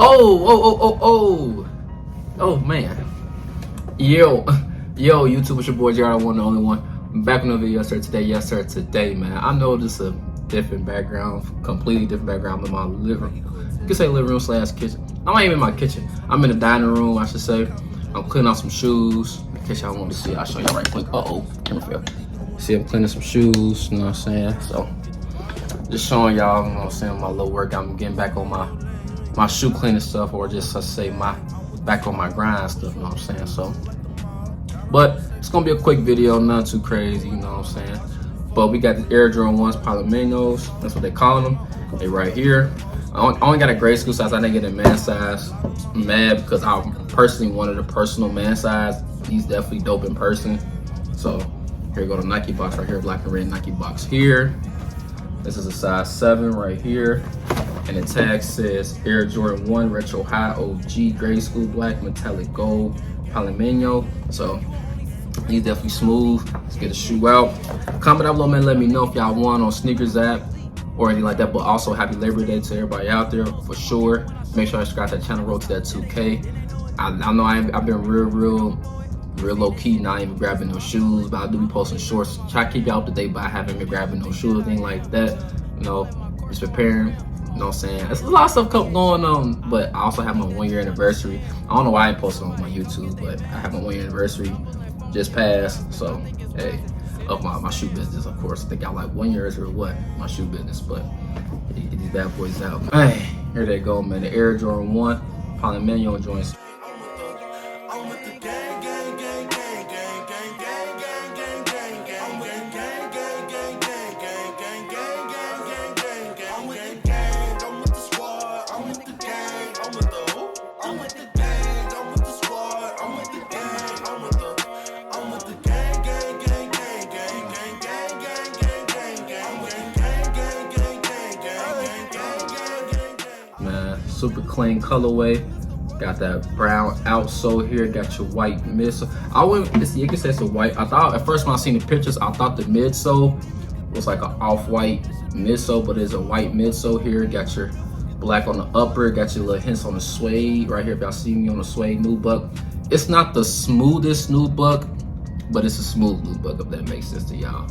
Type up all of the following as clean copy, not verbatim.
Oh man. Yo, YouTube, it's your boy Jared, one and only one. I'm back with another video, sir. Today, man. I know this is a different background, completely different background than my living room. You can say living room slash kitchen. I'm not even in my kitchen. I'm in the dining room, I should say. I'm cleaning out some shoes. In case y'all want to see, I'll show y'all right quick. Camera fail. See, I'm cleaning some shoes, you know what I'm saying? So, just showing y'all, you know what I'm saying, my little work. I'm getting back on my shoe cleaning stuff, or just, let's say, back on my grind stuff, you know what I'm saying? So, but it's gonna be a quick video, not too crazy, you know what I'm saying? But we got the Air Jordan 1s, Palominos, that's what they calling them. They right here. I only got a grade school size. I didn't get a man size. I'm mad because I personally wanted a personal man size. He's definitely dope in person. So here you go, the Nike box right here, black and red Nike box here. This is a size 7 right here. And the tag says Air Jordan 1 Retro High OG grade school black metallic gold Palomino. So he's definitely smooth. Let's get the shoe out. Comment down below, man. Let me know if y'all want on Sneakers app or anything like that. But also happy Labor Day to everybody out there for sure. Make sure I subscribe to that channel, road to that 2K. I know I've been real low key, not even grabbing no shoes, but I do be posting shorts. Try to keep y'all up to date by having me grabbing no shoes, thing like that. You know, just preparing. You know what I'm saying? There's a lot of stuff going on, but I also have my 1 year anniversary. I don't know why I ain't posting on my YouTube, but I have my 1 year anniversary just passed. So, hey, of my shoe business, of course. I think I like 1 year or what, my shoe business, but get these bad boys out. Hey, here they go, man. The Air Jordan 1 Palomino joints. Super clean colorway. Got that brown outsole here. Got your white midsole. You can say it's a white. I thought at first when I seen the pictures, I thought the midsole was like an off-white midsole, but it's a white midsole here. Got your black on the upper. Got your little hints on the suede right here. If y'all see me on the suede nubuck, it's not the smoothest nubuck, but it's a smooth nubuck, if that makes sense to y'all.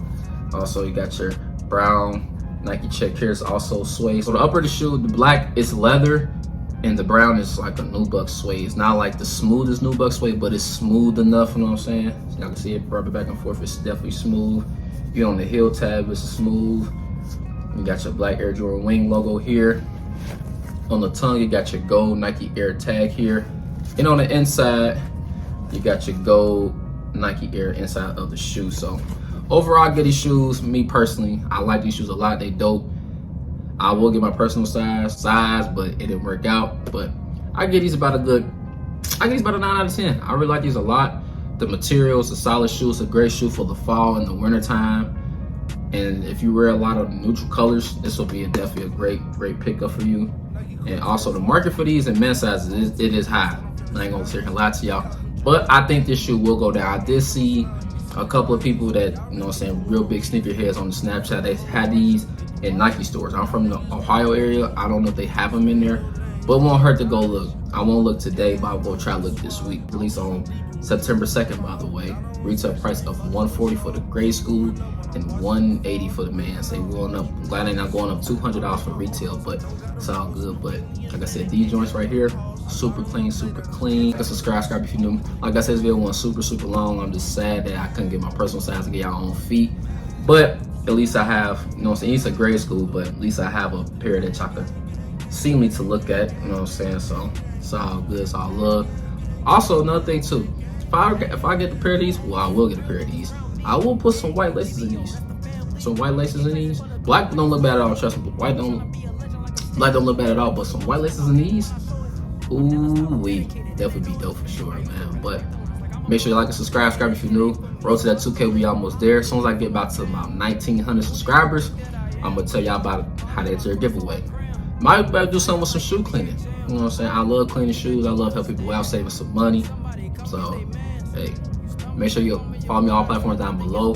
Also, you got your brown Nike check here. It's also suede. So the upper of the shoe, the black is leather, and the brown is like a nubuck suede. It's not like the smoothest nubuck suede, but it's smooth enough, you know what I'm saying? So y'all can see it rub it back and forth. It's definitely smooth. You on the heel tab, it's smooth. You got your black Air Jordan wing logo here. On the tongue, you got your gold Nike Air tag here. And on the inside, you got your gold Nike Air inside of the shoe. So overall, I get these shoes, me personally, I like these shoes a lot. They dope. I will get my personal size, but it didn't work out. But I get these about a 9 out of 10. I really like these a lot. The material is a solid shoe. It's a great shoe for the fall and the winter time. And if you wear a lot of neutral colors, this will be definitely a great pickup for you. And also the market for these in men's sizes, it is high. I ain't gonna sit here and lie to y'all. But I think this shoe will go down. I did see a couple of people that, you know what I'm saying, real big sneakerheads on the Snapchat, they had these in Nike stores. I'm from the Ohio area. I don't know if they have them in there, but it won't hurt to go look. I won't look today, but I'll go try to look this week. Released on September 2nd, by the way. Retail price of $140 for the grade school and $180 for the man. They going up. I'm glad they're not going up $200 for retail, but it's all good. But like I said, these joints right here, super clean, super clean. Subscribe if you're new. Like I said, this video went super long. I'm just sad that I couldn't get my personal size to get y'all on feet. But at least I have, you know what I'm saying, it's a grade school, but at least I have a pair that y'all can see me to look at, you know what I'm saying? So it's all good, it's all love. Also, another thing too, if I get the pair of these, well, I will get a pair of these. I will put some white laces in these. Some white laces in these. Black don't look bad at all, trust me, but black don't look bad at all, but some white laces in these, ooh-wee, definitely be dope for sure, man. But make sure you like and subscribe if you're new. Road to that 2K, we almost there. As soon as I get about to about 1,900 subscribers, I'm gonna tell y'all about how to enter a giveaway. Might better do something with some shoe cleaning. You know what I'm saying? I love cleaning shoes. I love helping people out, saving some money. So, hey, make sure you follow me on all platforms down below.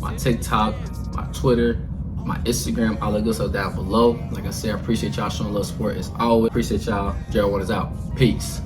My TikTok, my Twitter, my Instagram, all that good stuff down below. Like I said, I appreciate y'all showing love support as always. Appreciate y'all. Gerald One is out. Peace.